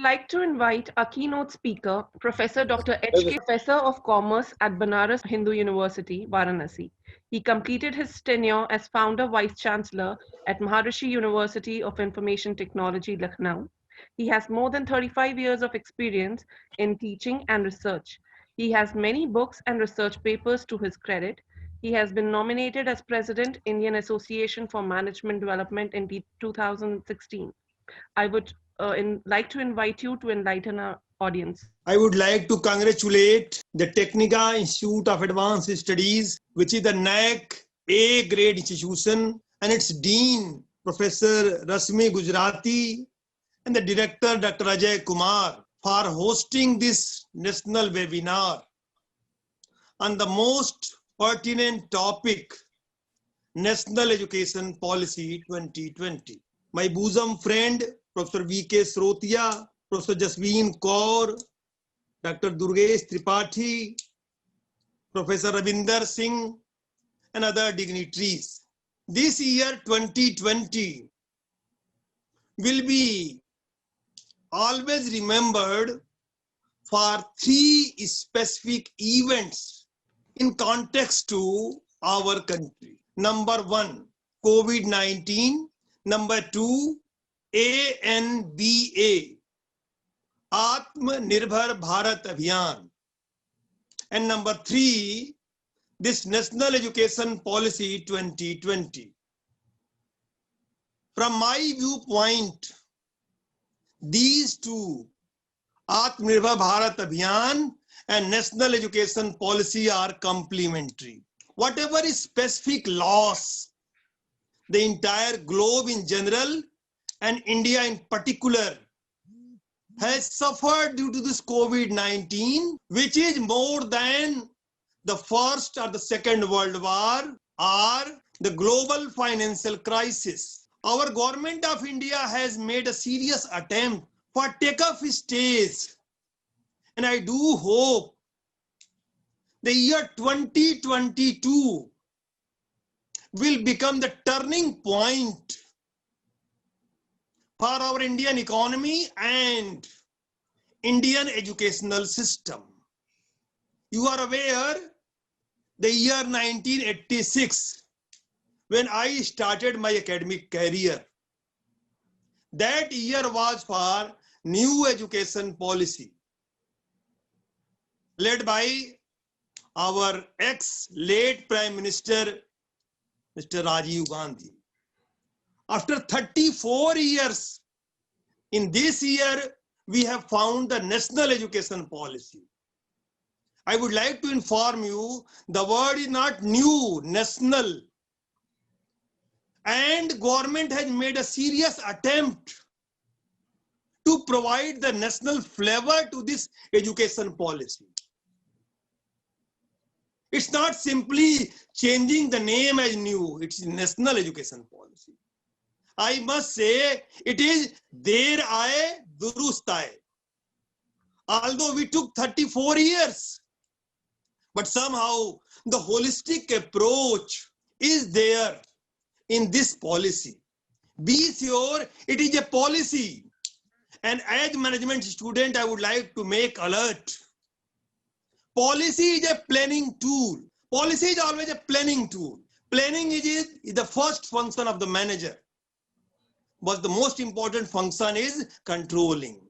like to invite our keynote speaker, Professor Dr. H.K. Professor of Commerce at Banaras Hindu University, Varanasi. He completed his tenure as founder vice chancellor at Maharishi University of Information Technology, Lucknow. He has more than 35 years of experience in teaching and research. He has many books and research papers to his credit. He has been nominated as President, Indian Association for Management Development in 2016. I would like to invite you to enlighten our audience. I would like to congratulate the Technica Institute of Advanced Studies, which is the NAAC A grade institution, and its Dean, Professor Rasmi Gujarati, and the Director, Dr. Ajay Kumar, for hosting this national webinar on the most pertinent topic, National Education Policy 2020. My bosom friend, Professor V.K. Srotia, Professor Jasween Kaur, Dr. Durgesh Tripathi, Professor Ravinder Singh, and other dignitaries. This year 2020 will be always remembered for three specific events in context to our country. Number one, COVID-19. Number two, ANBA, Atmanirbhar Bharat Abhiyan. And number three, this National Education Policy 2020. From my viewpoint, these two, Atmanirbhar Bharat Abhiyan and National Education Policy, are complementary. Whatever is specific loss, the entire globe in general and India in particular has suffered due to this COVID-19, which is more than the First or the Second World War or the global financial crisis. Our government of India has made a serious attempt for take-off stage, and I do hope the year 2022 will become the turning point for our Indian economy and Indian educational system. You are aware, the year 1986, when I started my academic career, that year was for new education policy led by our ex-late Prime Minister, Mr. Rajiv Gandhi. After 34 years, in this year, we have found the National Education Policy. I would like to inform you, the word is not new, national. And government has made a serious attempt to provide the national flavor to this education policy. It's not simply changing the name as new, it's National Education Policy. I must say, it is Der Aaye, Durust Aaye. Although we took 34 years, but somehow the holistic approach is there in this policy. Be sure it is a policy. And as management student, I would like to make alert. Policy is a planning tool. Policy is always a planning tool. Planning is the first function of the manager. But the most important function is controlling.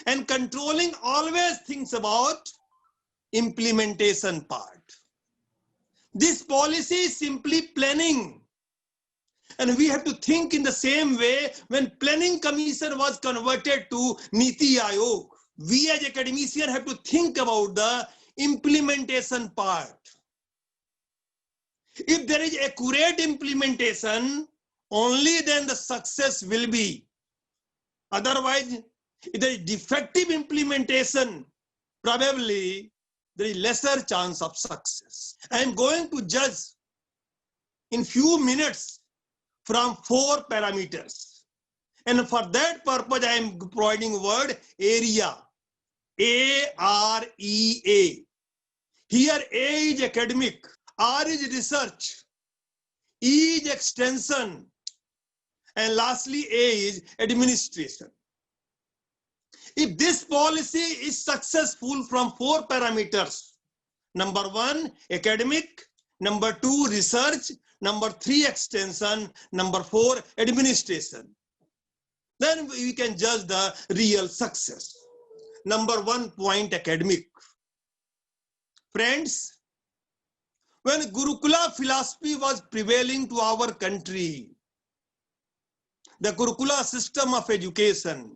And controlling always thinks about implementation part. This policy is simply planning. And we have to think in the same way when Planning Commission was converted to Niti Aayog. We as academicians have to think about the implementation part. If there is accurate implementation, only then the success will be. Otherwise, if there is defective implementation, probably there is lesser chance of success. I am going to judge in few minutes from 4 parameters. And for that purpose, I am providing word area. A-R-E-A. Here A is academic, R is research, E is extension, and lastly A is administration. If this policy is successful from 4 parameters, number 1, academic, number 2, research, number 3, extension, number 4, administration, then we can judge the real success. Number 1 point, academic. Friends, when Gurukula philosophy was prevailing to our country, the Gurukula system of education,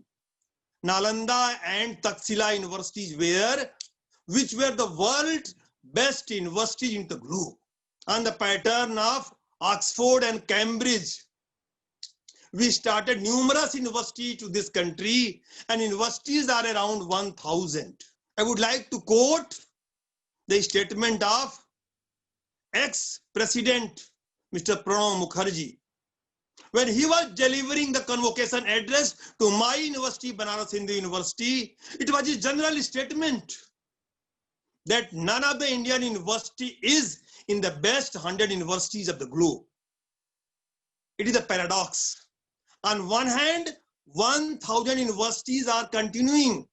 Nalanda and Taxila universities which were the world's best universities in the globe, on the pattern of Oxford and Cambridge. We started numerous universities to this country, and universities are around 1,000. I would like to quote the statement of ex-president Mr. Pranab Mukherjee. When he was delivering the convocation address to my university, Banaras Hindu University, it was his general statement that none of the Indian university is in the best 100 universities of the globe. It is a paradox. On one hand, 1,000 universities are continuing,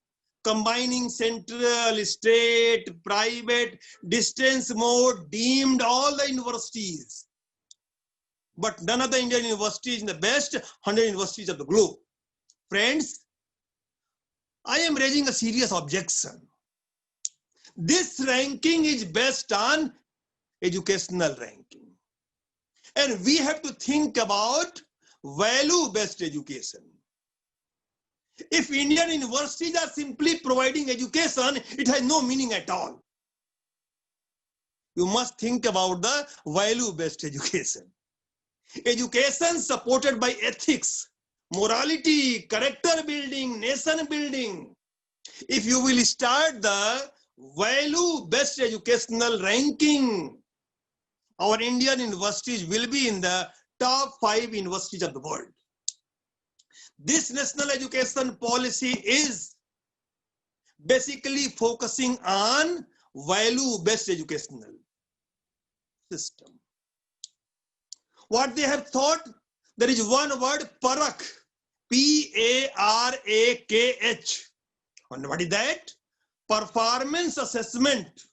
combining central, state, private, distance mode, deemed, all the universities. But none of the Indian universities in the best 100 universities of the globe. Friends, I am raising a serious objection. This ranking is based on educational ranking. And we have to think about value-based education. If Indian universities are simply providing education, it has no meaning at all. You must think about the value-based education. Education supported by ethics, morality, character building, nation building. If you will start the value-based educational ranking, our Indian universities will be in the top 5 universities of the world. This national education policy is basically focusing on value-based educational system. What they have thought, there is one word, Parakh, P-A-R-A-K-H. And what is that? Performance assessment,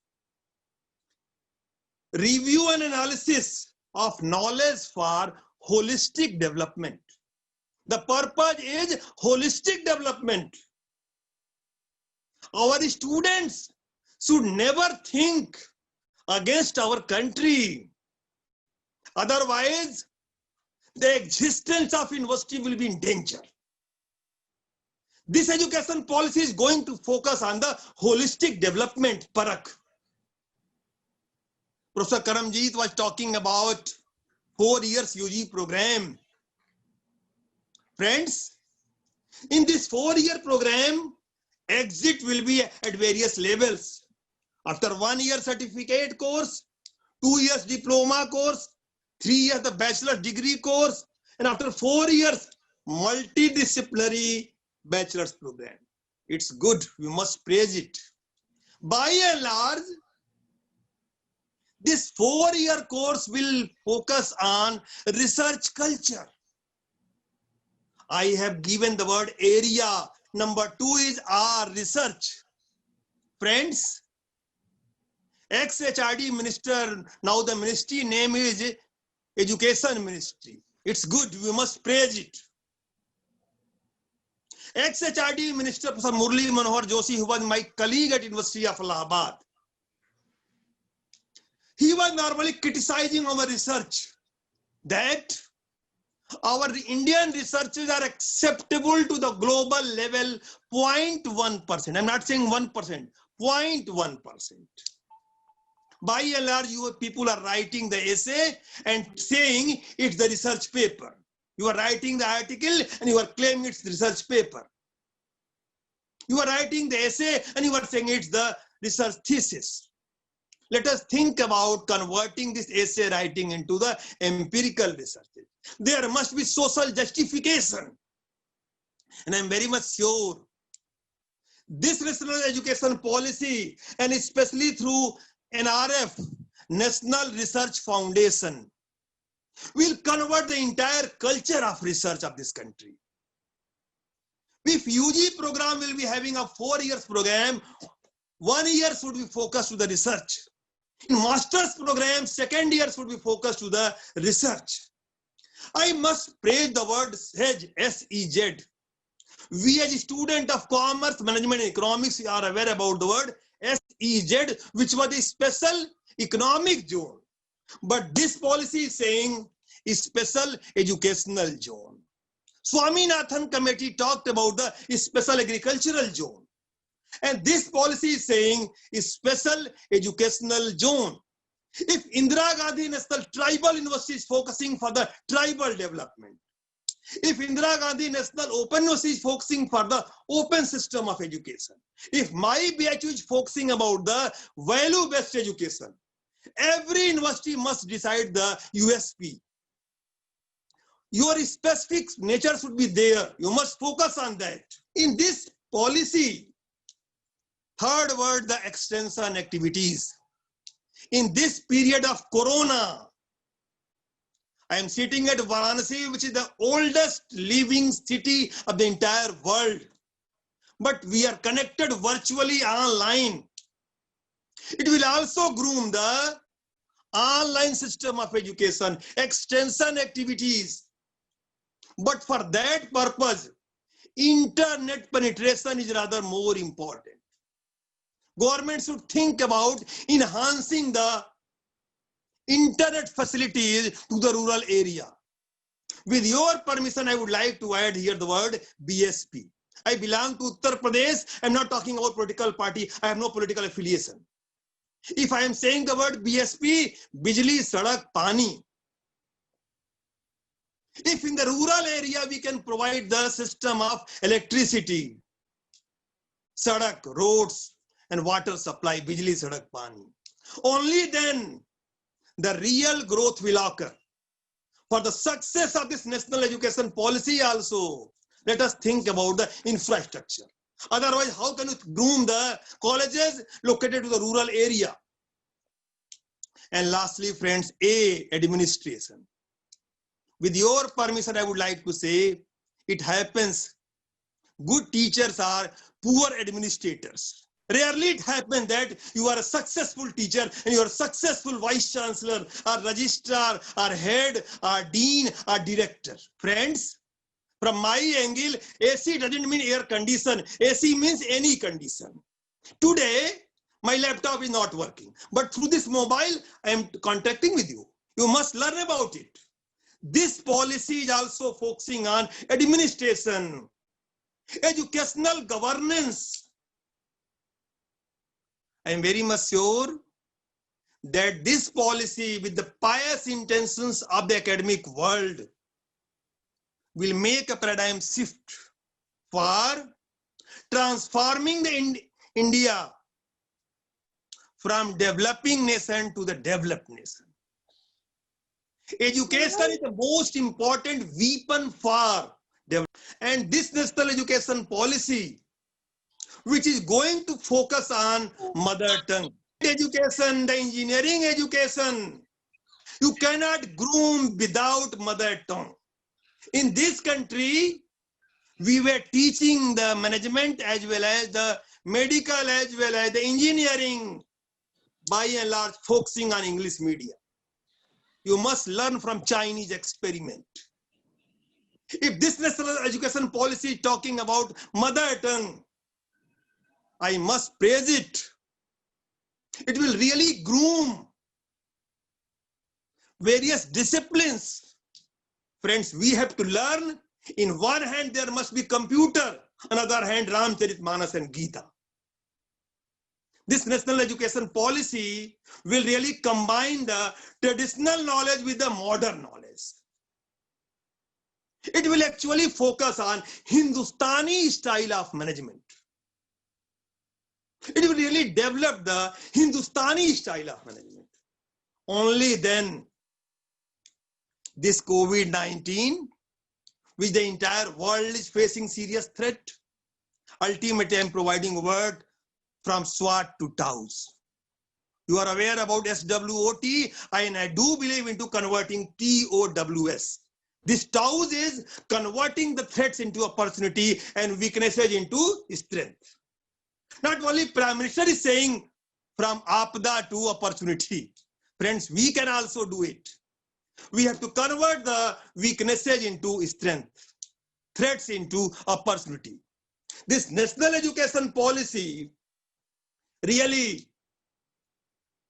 review and analysis of knowledge for holistic development. The purpose is holistic development. Our students should never think against our country. Otherwise, the existence of university will be in danger. This education policy is going to focus on the holistic development, Parakh. Professor Karamjeet was talking about 4 years UG program. Friends, in this 4-year program, exit will be at various levels. After 1 year certificate course, 2 years diploma course, 3 years the bachelor's degree course, and after 4 years, multidisciplinary bachelor's program. It's good, we must praise it. By and large, this 4-year course will focus on research culture. I have given the word area. Number 2 is R, research. Friends, ex-HRD minister, now the ministry name is Education Ministry. It's good, we must praise it. Ex-HRD minister, Professor Murli Manohar Joshi, who was my colleague at University of Allahabad, he was normally criticizing our research, that our Indian researches are acceptable to the global level 0.1%. I'm not saying 1%, 0.1%. By and large, you people are writing the essay and saying it's the research paper. You are writing the article and you are claiming it's the research paper. You are writing the essay and you are saying it's the research thesis. Let us think about converting this essay writing into the empirical research. There must be social justification. And I'm very much sure this national education policy, and especially through NRF, National Research Foundation, will convert the entire culture of research of this country. If UG program will be having a 4 years program, 1 year should be focused to the research. In master's program, 2nd year should be focused to the research. I must praise the word SEZ, S-E-Z. We as student of commerce, management and economics are aware about the word SEZ, which was a special economic zone. But this policy is saying a special educational zone. Swaminathan committee talked about the special agricultural zone. And this policy is saying a special educational zone. If Indira Gandhi National Tribal University is focusing for the tribal development, if Indira Gandhi National Open University is focusing for the open system of education, if my BHU is focusing about the value-based education, every university must decide the USP. Your specific nature should be there. You must focus on that. In this policy, third word, the extension activities. In this period of Corona, I am sitting at Varanasi, which is the oldest living city of the entire world. But we are connected virtually online. It will also groom the online system of education, extension activities. But for that purpose, internet penetration is rather more important. Government should think about enhancing the internet facilities to the rural area. With your permission, I would like to add here the word BSP. I belong to Uttar Pradesh. I'm not talking about political party. I have no political affiliation. If I am saying the word BSP, Bijli, Sadak, Pani. If in the rural area we can provide the system of electricity, Sadak, roads, and water supply, Bijli, Sadak, Pani, only then the real growth will occur. For the success of this national education policy also, let us think about the infrastructure. Otherwise, how can you groom the colleges located to the rural area? And lastly, friends, administration. With your permission, I would like to say, it happens good teachers are poor administrators. Rarely it happens that you are a successful teacher and you are a successful vice chancellor or registrar or head or dean or director. Friends, from my angle, AC doesn't mean air condition. AC means any condition. Today, my laptop is not working, but through this mobile, I am contacting with you. You must learn about it. This policy is also focusing on administration, educational governance. I am very much sure that this policy, with the pious intentions of the academic world, will make a paradigm shift for transforming the India from developing nation to the developed nation. Education is the most important weapon for development. And this national education policy, which is going to focus on mother tongue education, the engineering education, you cannot groom without mother tongue. In this country, we were teaching the management as well as the medical as well as the engineering, by and large focusing on English media. You must learn from Chinese experiment. If this national education policy is talking about mother tongue, I must praise it. It will really groom various disciplines. Friends, we have to learn. In one hand, there must be computer. Another hand, Ramcharitmanas and Gita. This national education policy will really combine the traditional knowledge with the modern knowledge. It will actually focus on Hindustani style of management. It will really develop the Hindustani style of management. Only then this COVID-19, which the entire world is facing serious threat, ultimately I am providing a word from SWOT to TOWS. You are aware about SWOT, and I do believe into converting TOWS. This TOWS is converting the threats into opportunity and weaknesses into strength. Not only Prime Minister is saying from Apda to opportunity. Friends, we can also do it. We have to convert the weaknesses into strength, threats into opportunity. This national education policy, really,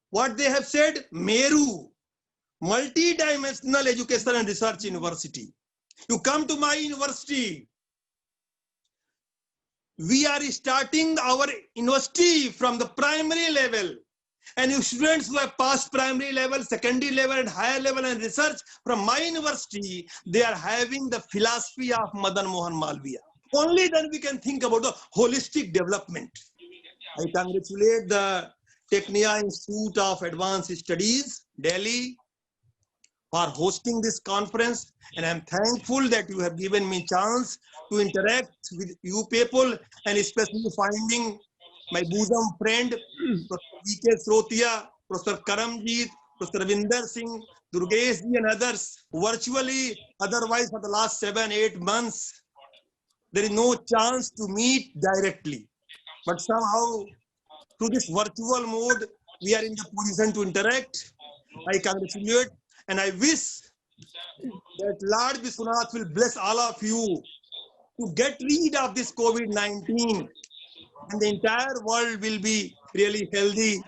what they have said, Meru, multi-dimensional education and research university. You come to my university, we are starting our university from the primary level, and you students who have passed primary level, secondary level and higher level and research from my university, they are having the philosophy of Madan Mohan Malviya. Only then we can think about the holistic development. I congratulate the Technia Institute of Advanced Studies, Delhi, for hosting this conference, and I'm thankful that you have given me chance to interact with you people, and especially finding my bosom friend, Professor V.K. Srotia, Professor Karamjeet, Professor Ravinder Singh, Durgesh ji and others virtually. Otherwise, for the last 7-8 months, there is no chance to meet directly. But somehow, through this virtual mode, we are in the position to interact. I congratulate and I wish that Lord Vishwanath will bless all of you to get rid of this COVID-19, and the entire world will be really healthy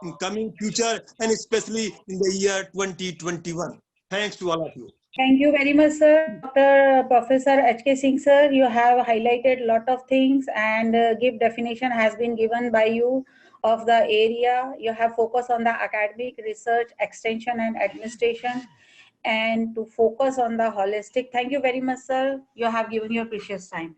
in coming future, and especially in the year 2021. Thanks to all of you. Thank you very much, sir. Dr. Professor H.K. Singh, sir, you have highlighted a lot of things, and give definition has been given by you of the area. You have focused on the academic, research, extension, and administration, and to focus on the holistic. Thank you very much, sir. You have given your precious time.